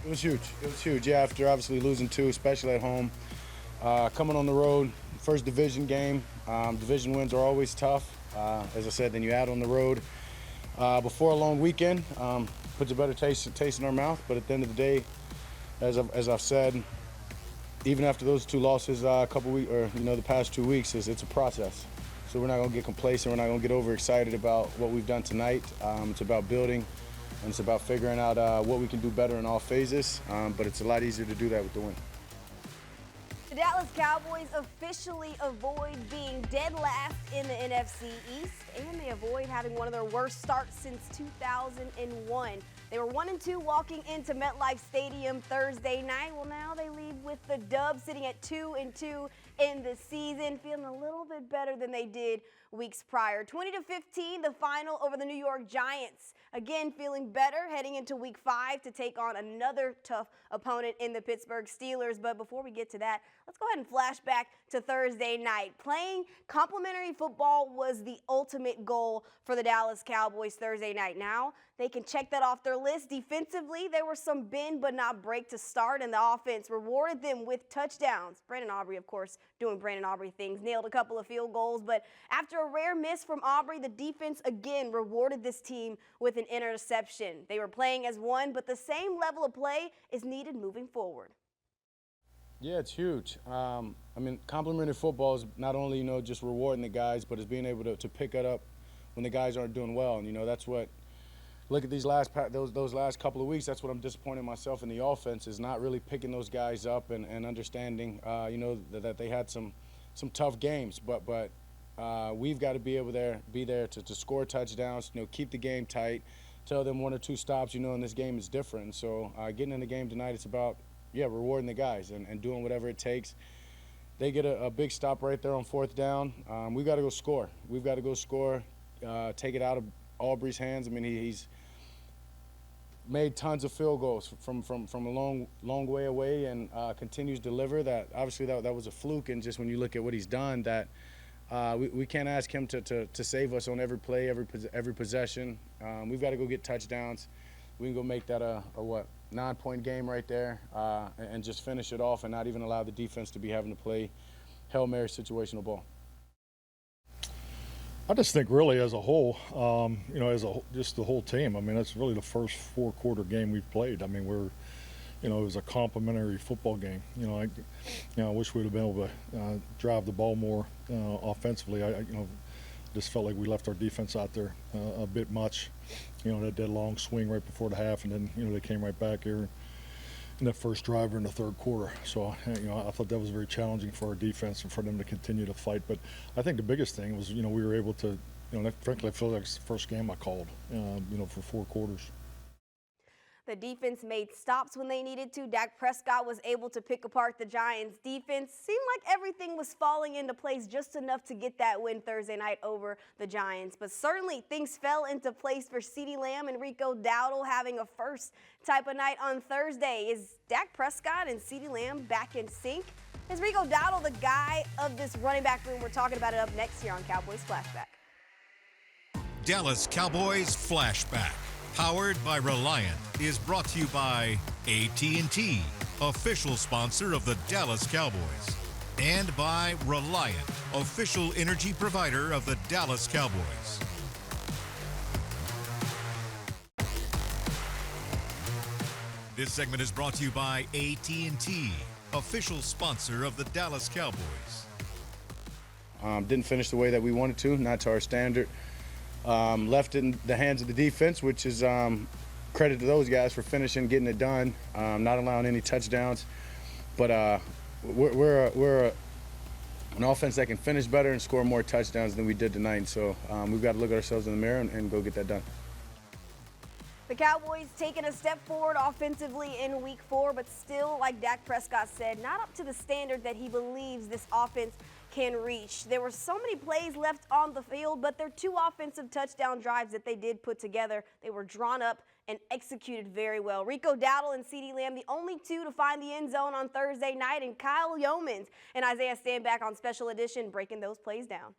It was huge. It was huge. Yeah, after obviously losing two, especially at home, coming on the road, first division game. Division wins are always tough. As I said, then you add on the road before a long weekend, puts a better taste in our mouth. But at the end of the day, as I've said, even after those two losses, a couple weeks, or the past 2 weeks, it's a process. So we're not going to get complacent. We're not going to get overexcited about what we've done tonight. It's about building, and it's about figuring out what we can do better in all phases. But it's a lot easier to do that with the win. The Dallas Cowboys officially avoid being dead last in the NFC East, and they avoid having one of their worst starts since 2001. They were 1-2 walking into MetLife Stadium Thursday night. Well, now they leave with the dub, sitting at 2-2 in the season, feeling a little bit better than they did weeks prior. 20-15, the final over the New York Giants. Again, feeling better heading into week 5 to take on another tough opponent in the Pittsburgh Steelers. But before we get to that, let's go ahead and flash back to Thursday night. Playing complimentary football was the ultimate goal for the Dallas Cowboys Thursday night. Now they can check that off their list. Defensively, there were some bend but not break to start, and the offense rewarded them with touchdowns. Brandon Aubrey, of course, doing Brandon Aubrey things, nailed a couple of field goals. But after a rare miss from Aubrey, the defense again rewarded this team with an interception. They were playing as one, but the same level of play is needed moving forward. Yeah, it's huge. I mean, complimentary football is not only, just rewarding the guys, but it's being able to pick it up when the guys aren't doing well. And, that's what, look at these those last couple of weeks, that's what I'm disappointed myself in the offense, is not really picking those guys up and understanding, that they had some tough games. But we've got to be there to score touchdowns, keep the game tight, tell them 1 or 2 stops, and this game is different. So getting in the game tonight, it's about, rewarding the guys and doing whatever it takes. They get a big stop right there on 4th down. We've got to go score. We've got to go score, take it out of Aubrey's hands. I mean, he's made tons of field goals from a long way away, and continues to deliver. That obviously that was a fluke, and just when you look at what he's done, that we can't ask him to save us on every play, every possession. We've got to go get touchdowns. We can go make that a 9-point game right there, and just finish it off, and not even allow the defense to be having to play Hail Mary situational ball. I just think really as a whole, just the whole team. I mean, that's really the first 4-quarter game we've played. I mean, it was a complimentary football game. I wish we'd have been able to drive the ball more offensively. I just felt like we left our defense out there a bit much. That long swing right before the half, and then they came right back here in that first drive in the 3rd quarter. So I thought that was very challenging for our defense and for them to continue to fight. But I think the biggest thing was we were able to, frankly, I feel like it's the first game I called, for 4 quarters. The defense made stops when they needed to. Dak Prescott was able to pick apart the Giants' defense. Seemed like everything was falling into place just enough to get that win Thursday night over the Giants. But certainly things fell into place for CeeDee Lamb and Rico Dowdle having a first type of night on Thursday. Is Dak Prescott and CeeDee Lamb back in sync? Is Rico Dowdle the guy of this running back room? We're talking about it up next here on Cowboys Flashback. Dallas Cowboys Flashback, powered by Reliant, is brought to you by AT&T, official sponsor of the Dallas Cowboys, and by Reliant, official energy provider of the Dallas Cowboys. This segment is brought to you by AT&T, official sponsor of the Dallas Cowboys. Didn't finish the way that we wanted to, not to our standard. Left it in the hands of the defense, which is credit to those guys for finishing, getting it done, not allowing any touchdowns. But we're an offense that can finish better and score more touchdowns than we did tonight. So we've got to look at ourselves in the mirror and go get that done. The Cowboys taking a step forward offensively in week 4, but still, like Dak Prescott said, not up to the standard that he believes this offense can reach. There were so many plays left on the field, but their 2 offensive touchdown drives that they did put together, they were drawn up and executed very well. Rico Dowdle and CeeDee Lamb, the only 2 to find the end zone on Thursday night, and Kyle Yeomans and Isaiah Stanback on Special Edition breaking those plays down.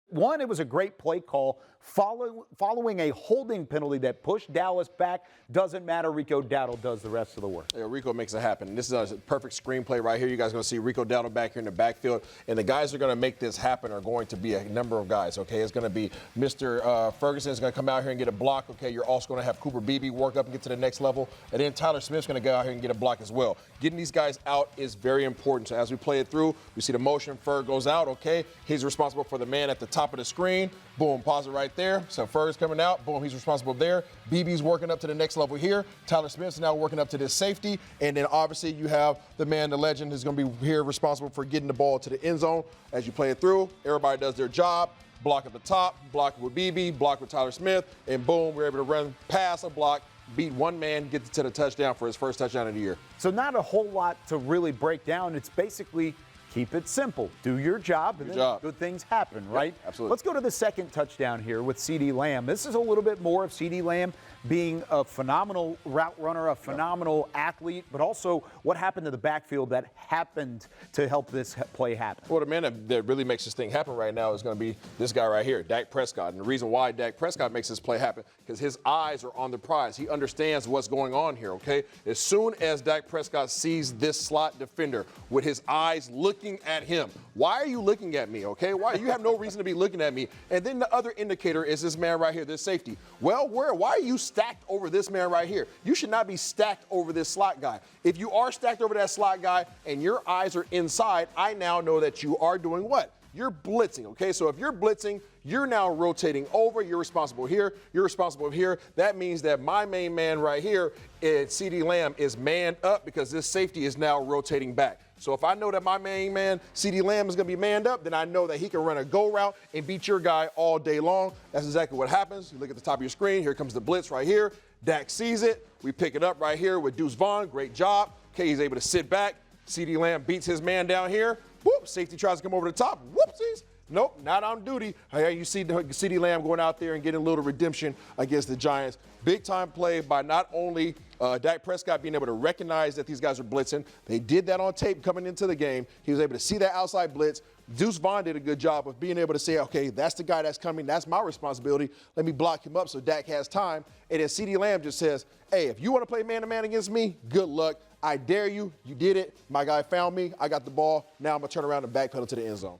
One, it was a great play call following a holding penalty that pushed Dallas back. Doesn't matter. Rico Dowdle does the rest of the work. Yeah, Rico makes it happen. This is a perfect screenplay right here. You guys are going to see Rico Dowdle back here in the backfield. And the guys who are going to make this happen are going to be a number of guys, okay? It's going to be Mr. Ferguson is going to come out here and get a block, okay? You're also going to have Cooper Beebe work up and get to the next level. And then Tyler Smith's going to go out here and get a block as well. Getting these guys out is very important. So as we play it through, we see the motion. Ferg goes out, okay? He's responsible for the man at the top of the screen. Boom, pause it right there. So Ferg's coming out. Boom, he's responsible there. BB's working up to the next level here. Tyler Smith's now working up to this safety. And then obviously you have the man, the legend, who's going to be here responsible for getting the ball to the end zone. As you play it through, everybody does their job. Block at the top, block with BB, block with Tyler Smith, and boom, we're able to run past a block, beat one man, get to the touchdown for his first touchdown of the year. So not a whole lot to really break down. It's basically keep it simple. Do your job, and then good things happen, right? Yep, absolutely. Let's go to the second touchdown here with CeeDee Lamb. This is a little bit more of CeeDee Lamb being a phenomenal route runner, a phenomenal athlete, but also what happened to the backfield that happened to help this play happen. Well, the man that really makes this thing happen right now is going to be this guy right here, Dak Prescott. And the reason why Dak Prescott makes this play happen, because his eyes are on the prize. He understands what's going on here, okay? As soon as Dak Prescott sees this slot defender with his eyes looking at him, why are you looking at me, okay? Why? You have no reason to be looking at me. And then the other indicator is this man right here, this safety. Well, why are you stacked over this man right here? You should not be stacked over this slot guy. If you are stacked over that slot guy and your eyes are inside, I now know that you are doing what? You're blitzing, okay? So if you're blitzing, you're now rotating over. You're responsible here. You're responsible here. That means that my main man right here, CeeDee Lamb, is manned up because this safety is now rotating back. So if I know that my main man, CeeDee Lamb, is going to be manned up, then I know that he can run a go route and beat your guy all day long. That's exactly what happens. You look at the top of your screen. Here comes the blitz right here. Dak sees it. We pick it up right here with Deuce Vaughn. Great job. Okay, he's able to sit back. CeeDee Lamb beats his man down here. Whoop, safety tries to come over the top. Whoopsies. Nope, not on duty. You see CeeDee Lamb going out there and getting a little redemption against the Giants. Big time play by not only Dak Prescott being able to recognize that these guys are blitzing. They did that on tape coming into the game. He was able to see that outside blitz. Deuce Vaughn did a good job of being able to say, okay, that's the guy that's coming. That's my responsibility. Let me block him up so Dak has time. And then CeeDee Lamb just says, hey, if you want to play man-to-man against me, good luck. I dare you. You did it. My guy found me. I got the ball. Now I'm going to turn around and backpedal to the end zone.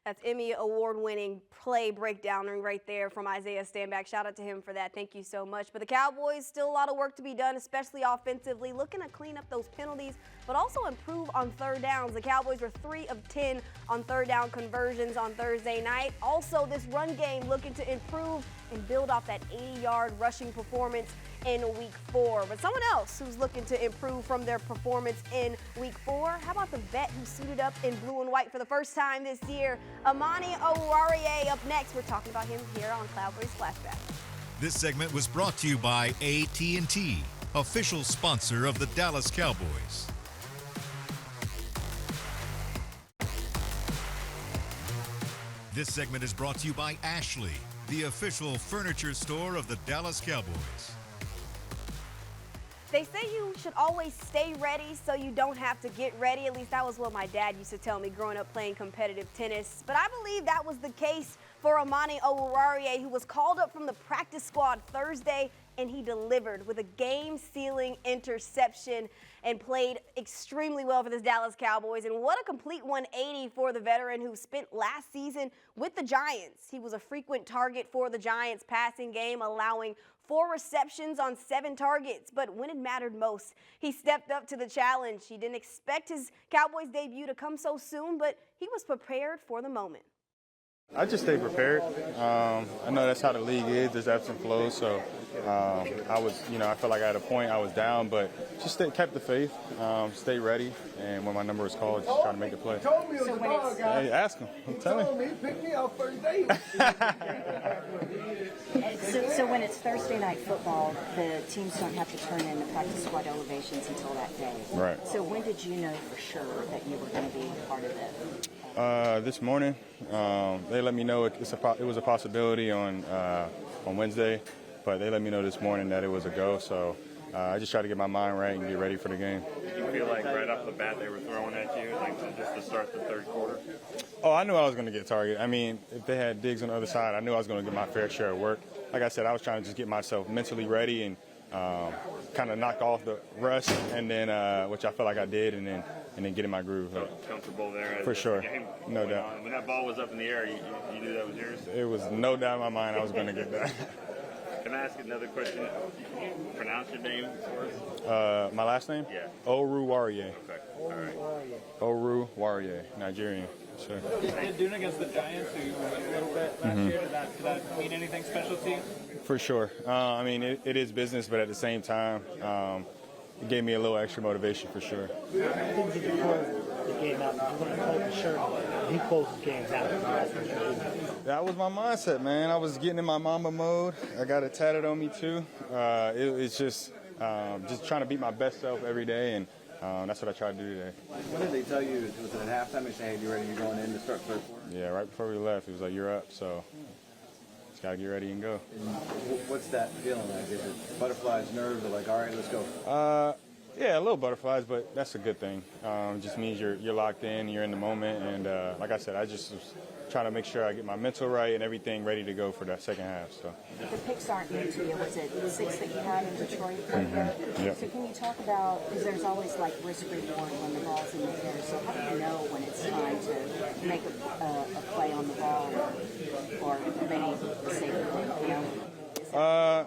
That's Emmy award-winning play breakdown right there from Isaiah Stanback. Shout out to him for that. Thank you so much. But the Cowboys, still a lot of work to be done, especially offensively, looking to clean up those penalties, but also improve on third downs. The Cowboys were 3 of 10 on third down conversions on Thursday night. Also, this run game looking to improve and build off that 80-yard rushing performance in Week 4. But someone else who's looking to improve from their performance in Week 4, how about the vet who suited up in blue and white for the first time this year, Amani Oruwariye. Up next, we're talking about him here on Cowboys Flashback. This segment was brought to you by AT&T, official sponsor of the Dallas Cowboys. This segment is brought to you by Ashley, the official furniture store of the Dallas Cowboys. They say you should always stay ready so you don't have to get ready. At least that was what my dad used to tell me growing up playing competitive tennis. But I believe that was the case for Amani Oruwariye, who was called up from the practice squad Thursday, and he delivered with a game-sealing interception and played extremely well for the Dallas Cowboys. And what a complete 180 for the veteran who spent last season with the Giants. He was a frequent target for the Giants passing game, allowing 4 receptions on 7 targets. But when it mattered most, he stepped up to the challenge. He didn't expect his Cowboys debut to come so soon, but he was prepared for the moment. I just stay prepared. I know that's how the league is. There's ebbs and flows. So I was, I felt like at a point I was down, but just kept the faith, stay ready, and when my number was called, just try to make a play. Hey, ask him. I'm telling you. Pick me up first day. So when it's Thursday night football, the teams don't have to turn in the practice squad elevations until that day. Right. So when did you know for sure that you were going to be part of it? This morning, they let me know it was a possibility on Wednesday, but they let me know this morning that it was a go. So I just try to get my mind right and get ready for the game. Did you feel like right off the bat they were throwing at you, like just to start the third quarter? Oh, I knew I was going to get targeted. I mean, if they had Diggs on the other side, I knew I was going to get my fair share of work. Like I said, I was trying to just get myself mentally ready and kind of knock off the rush, and then which I felt like I did, and then get in my groove. Comfortable there. For sure, Game no doubt. When that ball was up in the air, you knew that was yours? It was no doubt in my mind I was going to get that. Can I ask another question? Can you pronounce your name for us? My last name? Yeah. Oru Warrior. Okay. All right. Oru Warrior, Nigerian. Sure. Doing against the Giants, who you were a little bit last year, did that mean anything special to you? For sure. I mean, it is business, but at the same time, it gave me a little extra motivation for sure. Things you can close the game out. You want to hold the shirt. He closes games out. That was my mindset, man. I was getting in my Mamba mode. I got it tatted on me too. It's just trying to beat my best self every day, and that's what I tried to do today. What did they tell you? Was it at halftime? They say, "Hey, you ready? You're going in to start third quarter." Yeah, right before we left, it was like, "You're up," so just gotta get ready and go. And what's that feeling like? Is it butterflies, nerves, or like, all right, let's go? Yeah, a little butterflies, but that's a good thing. It just means you're locked in, you're in the moment, and like I said, I just was trying to make sure I get my mental right and everything ready to go for that second half. So The picks aren't new to you. Was it 6 that you had in Detroit? Yep. So can you talk about, because there's always like risk reward when the ball's in the air, so how do you know when it's time to make a play on the ball or maybe a safe play?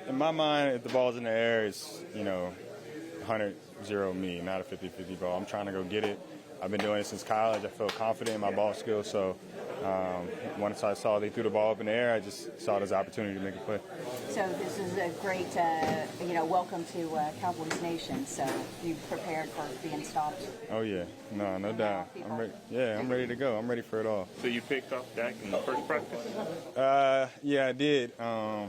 In my mind, if the ball's in the air, it's 100-0 me, not a 50-50 ball. I'm trying to go get it. I've been doing it since college. I feel confident in my ball skills, so once I saw they threw the ball up in the air, I just saw it as an opportunity to make a play. So this is a great, welcome to Cowboys Nation. So you prepared for being stopped? Oh yeah, no doubt. I'm ready. Yeah, I'm ready to go. I'm ready for it all. So you picked off Dak in the first practice? Yeah, I did. I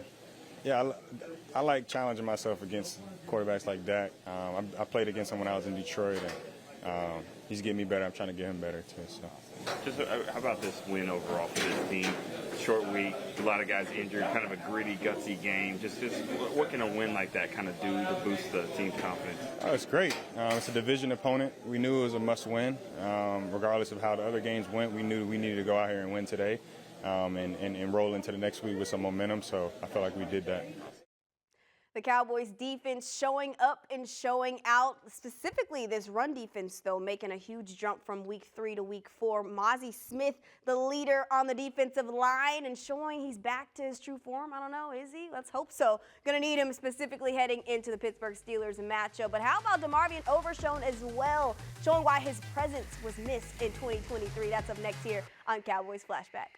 like challenging myself against quarterbacks like Dak. I played against him when I was in Detroit, and he's getting me better. I'm trying to get him better too. So. Just how about this win overall for this team? Short week, a lot of guys injured, kind of a gritty, gutsy game. Just what can a win like that kind of do to boost the team's confidence? Oh, it's great. It's a division opponent. We knew it was a must-win. Regardless of how the other games went, we knew we needed to go out here and win today and roll into the next week with some momentum. So I felt like we did that. The Cowboys defense showing up and showing out, specifically this run defense, though, making a huge jump from week 3 to week 4. Mozzie Smith, the leader on the defensive line, and showing he's back to his true form. I don't know, is he? Let's hope so. Going to need him specifically heading into the Pittsburgh Steelers matchup. But how about DeMarvion Overshown as well, showing why his presence was missed in 2023. That's up next here on Cowboys Flashback.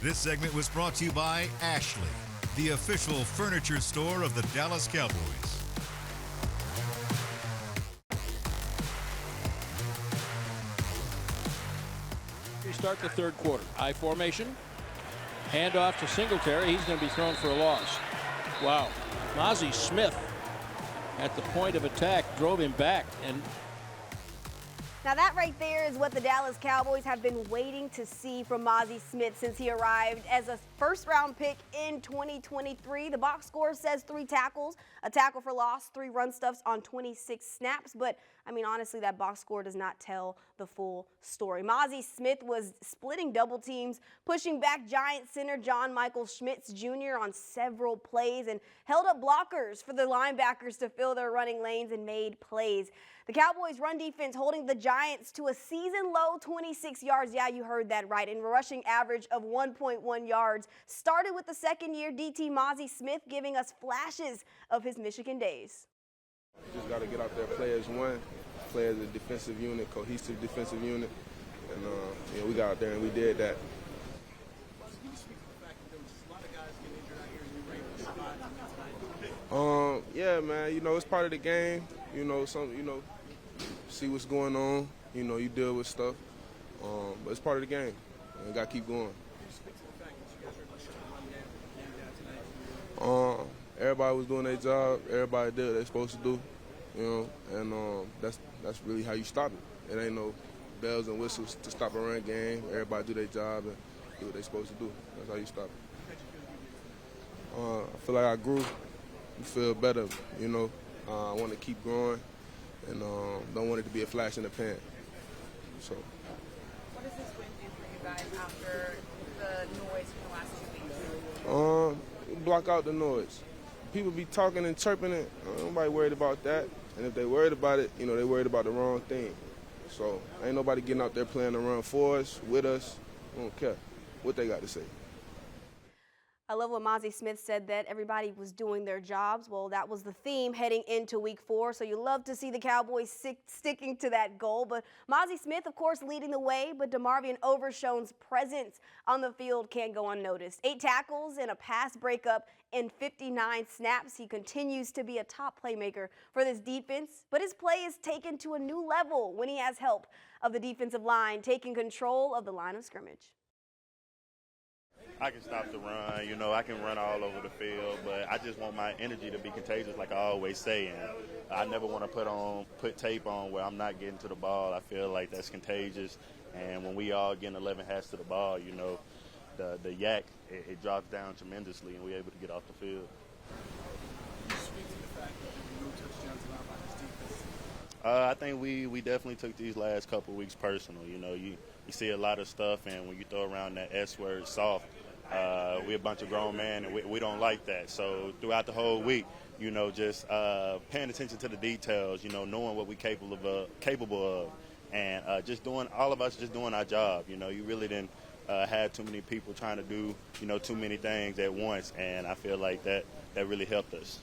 This segment was brought to you by Ashley, the official furniture store of the Dallas Cowboys. We start the third quarter. I formation. Handoff to Singletary. He's going to be thrown for a loss. Wow. Mozzie Smith at the point of attack drove him back. And now that right there is what the Dallas Cowboys have been waiting to see from Mozzie Smith since he arrived as a first-round pick in 2023. The box score says 3 tackles, a tackle for loss, 3 run stuffs on 26 snaps. But, I mean, honestly, that box score does not tell the full story. Mozzie Smith was splitting double teams, pushing back Giant center John Michael Schmitz Jr. on several plays, and held up blockers for the linebackers to fill their running lanes and made plays. The Cowboys' run defense holding the Giants to a season-low 26 yards. Yeah, you heard that right. And a rushing average of 1.1 yards. Started with the second-year DT Mozzie Smith, giving us flashes of his Michigan days. Just got to get out there, play as one, play as a defensive unit, cohesive defensive unit. And we got out there and we did that. Yeah, man. It's part of the game. See what's going on. You deal with stuff. But it's part of the game. And got to keep going. Everybody was doing their job. Everybody did what they're supposed to do. And that's really how you stop it. It ain't no bells and whistles to stop a run game. Everybody do their job and do what they're supposed to do. That's how you stop it. I feel like I grew feel better, you know. I want to keep growing and don't want it to be a flash in the pan. So. What does this win do for you guys after the noise from the last 2 weeks? Block out the noise. People be talking and chirping it. Nobody worried about that. And if they worried about it, you know, they worried about the wrong thing. So ain't nobody getting out there playing around for us, with us. I don't care what they got to say. I love what Mozzie Smith said, that everybody was doing their jobs. Well, that was the theme heading into week 4. So you love to see the Cowboys sticking to that goal. But Mozzie Smith, of course, leading the way. But DeMarvion Overshown's presence on the field can't go unnoticed. 8 tackles and a pass breakup in 59 snaps. He continues to be a top playmaker for this defense. But his play is taken to a new level when he has help of the defensive line taking control of the line of scrimmage. I can stop the run, you know, I can run all over the field, but I just want my energy to be contagious, like I always say. And I never want to put tape on where I'm not getting to the ball. I feel like that's contagious. And when we all getting 11 hats to the ball, you know, the yak, it drops down tremendously, and we're able to get off the field. I think we definitely took these last couple of weeks personal. You know, you see a lot of stuff, and when you throw around that S word, soft, we're a bunch of grown men, and we don't like that. So throughout the whole week, you know, just paying attention to the details, you know, knowing what we're capable of, and all of us just doing our job. You know, you really didn't have too many people trying to do, you know, too many things at once, and I feel like that really helped us.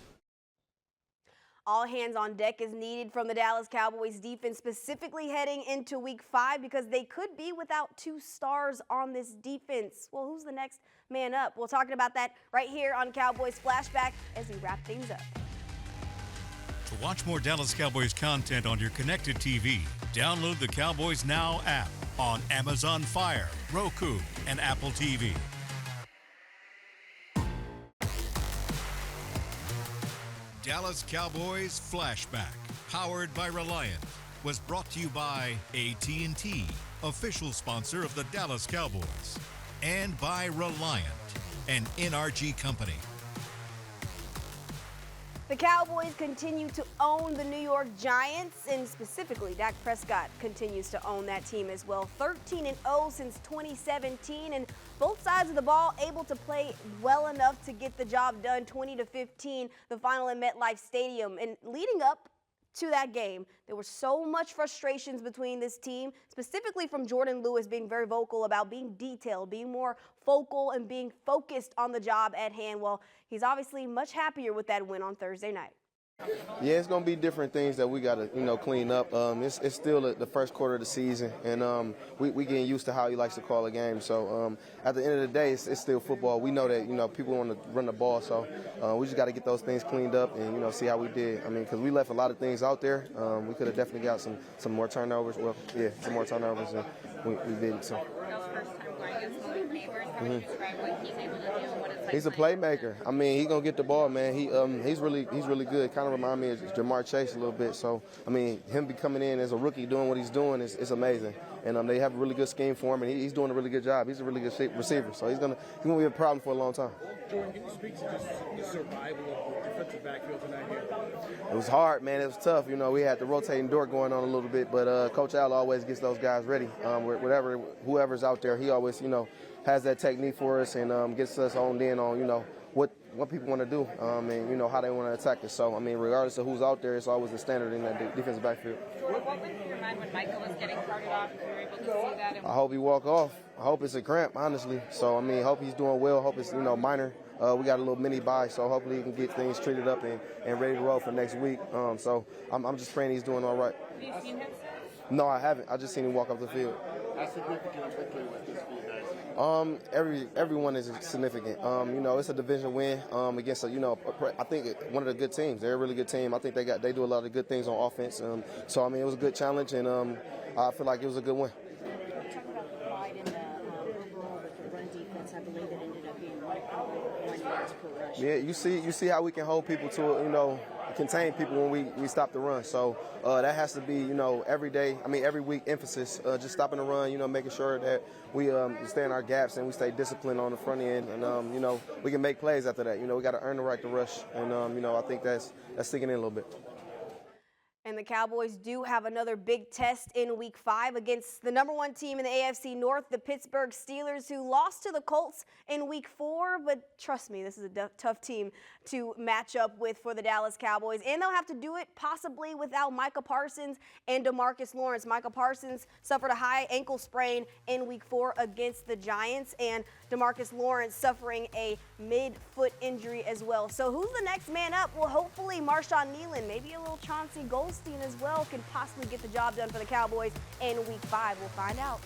All hands on deck is needed from the Dallas Cowboys defense, specifically heading into week 5, because they could be without 2 stars on this defense. Well, who's the next man up? We're talking about that right here on Cowboys Flashback as we wrap things up. To watch more Dallas Cowboys content on your connected TV, download the Cowboys Now app on Amazon Fire, Roku, and Apple TV. Dallas Cowboys Flashback, powered by Reliant, was brought to you by AT&T, official sponsor of the Dallas Cowboys, and by Reliant, an NRG company. The Cowboys continue to own the New York Giants, and specifically Dak Prescott continues to own that team as well. 13-0 since 2017, and both sides of the ball able to play well enough to get the job done. 20-15, the final in MetLife Stadium. And leading up to that game, there was so much frustrations between this team, specifically from Jordan Lewis being very vocal about being detailed, being more focal, and being focused on the job at hand. Well, he's obviously much happier with that win on Thursday night. Yeah, it's going to be different things that we got to, clean up. It's still the first quarter of the season, and we getting used to how he likes to call a game. So at the end of the day, it's still football. We know that, people want to run the ball, so we just got to get those things cleaned up and, see how we did. I mean, because we left a lot of things out there. We could have definitely got some more turnovers. Well, yeah, some more turnovers, and we didn't. So. He's a playmaker. I mean, he's gonna get the ball, man. He's really good. Kind of remind me of Jamar Chase a little bit. So I mean, him be coming in as a rookie doing what he's doing is amazing. And they have a really good scheme for him, and he's doing a really good job. He's a really good receiver, so he's gonna be a problem for a long time. Jordan, can you speak to just the survival of the defensive backfield tonight here? It was hard, man. It was tough. We had the rotating door going on a little bit, but Coach Al always gets those guys ready. Whoever's out there, he always, has that technique for us and gets us honed in on, what people want to do and, how they want to attack us. So, I mean, regardless of who's out there, it's always the standard in that defensive backfield. What went through your mind when Michael was getting carted off? You were able to see that? I hope he walk off. I hope it's a cramp, honestly. So, I mean, hope he's doing well. Hope it's, minor. We got a little mini bye, so hopefully he can get things treated up and ready to roll for next week. So I'm just praying he's doing all right. Have you seen him? No, I haven't. I just seen him walk off the field. How significant is victory like this for you guys? Everyone is significant. It's a division win against I think one of the good teams. They're a really good team. I think they do a lot of good things on offense. So I mean, it was a good challenge, and I feel like it was a good win. Talk about the pride in the overall with the run defense. I believe it ended up being 1 yards per rush. Yeah, you see how we can hold people to contain people when we stop the run. So that has to be, you know, every week emphasis, just stopping the run, you know, making sure that we stay in our gaps and we stay disciplined on the front end. And, you know, we can make plays after that. You know, we got to earn the right to rush. And, you know, I think that's sticking in a little bit. And the Cowboys do have another big test in Week 5 against the #1 team in the AFC North, the Pittsburgh Steelers, who lost to the Colts in Week 4. But trust me, this is a tough team to match up with for the Dallas Cowboys. And they'll have to do it possibly without Micah Parsons and DeMarcus Lawrence. Micah Parsons suffered a high ankle sprain in Week 4 against the Giants, and DeMarcus Lawrence suffering a mid-foot injury as well. So who's the next man up? Well, hopefully Marshawn Nealon, maybe a little Chauncey Goldstein as well, can possibly get the job done for the Cowboys in Week 5. We'll find out.